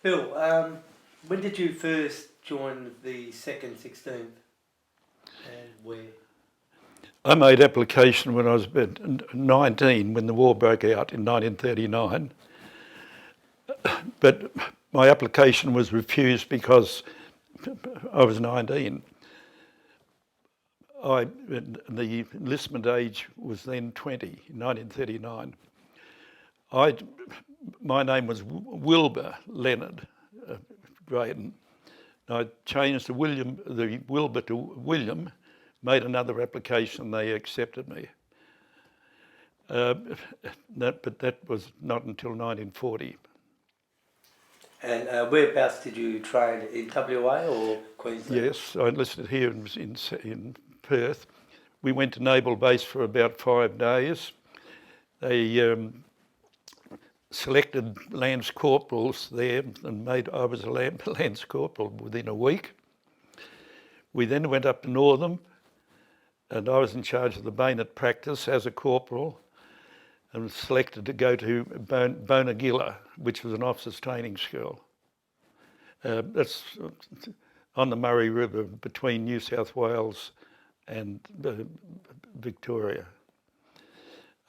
Bill, when did you first join the 2nd 16th and where? I made application when I was about 19, when the war broke out in 1939. But my application was refused because I was 19. The enlistment age was then 20, in 1939. My name was Wilbur Leonard Grayden. I changed the Wilbur to William, made another application, they accepted me. But that was not until 1940. And whereabouts did you train, in WA or Queensland? Yes, I enlisted here in Perth. We went to Naval Base for about 5 days. They selected Lance Corporals there and I was a Lance Corporal within a week. We then went up to Northam and I was in charge of the bayonet practice as a corporal and was selected to go to Bonagilla, which was an officers' training school. That's on the Murray River between New South Wales and Victoria.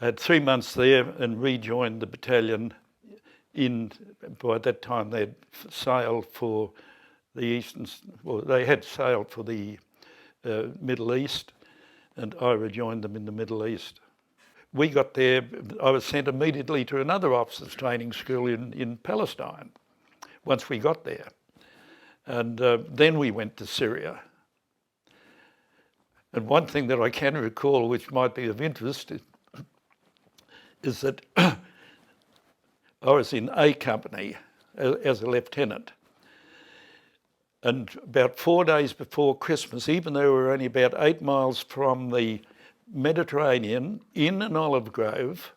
I had 3 months there and rejoined the battalion by that time they'd sailed for the they had sailed for the Middle East, and I rejoined them in the Middle East. We got there, I was sent immediately to another officers' training school in Palestine once we got there. And then we went to Syria. And one thing that I can recall, which might be of interest, is that I was in A Company as a lieutenant. And about 4 days before Christmas, even though we were only about 8 miles from the Mediterranean, in an olive grove,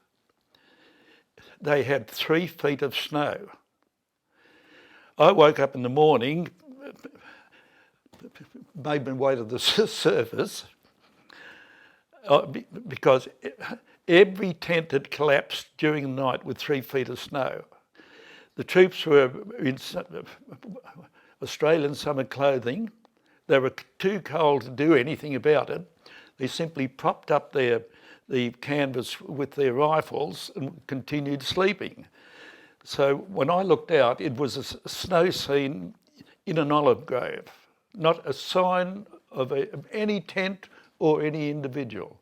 they had 3 feet of snow. I woke up in the morning, made my way to the surface, because every tent had collapsed during the night with 3 feet of snow. The troops were in Australian summer clothing. They were too cold to do anything about it. They simply propped up the canvas with their rifles and continued sleeping. So when I looked out, it was a snow scene in an olive grove, not a sign of any tent or any individual.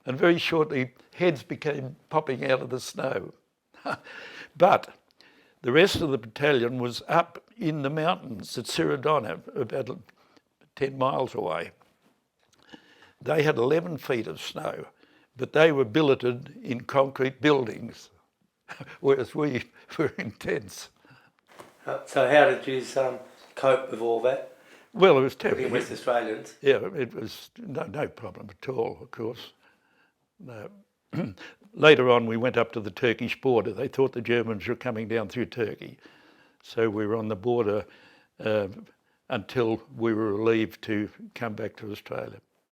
And very shortly, heads began popping out of the snow. But the rest of the battalion was up in the mountains at Ciradonna, about 10 miles away. They had 11 feet of snow, but they were billeted in concrete buildings, whereas we were in tents. So how did you cope with all that? Well, it was terrible. With West Australians? Yeah, it was no problem at all, of course. No. Later on, we went up to the Turkish border. They thought the Germans were coming down through Turkey. So we were on the border until we were relieved to come back to Australia.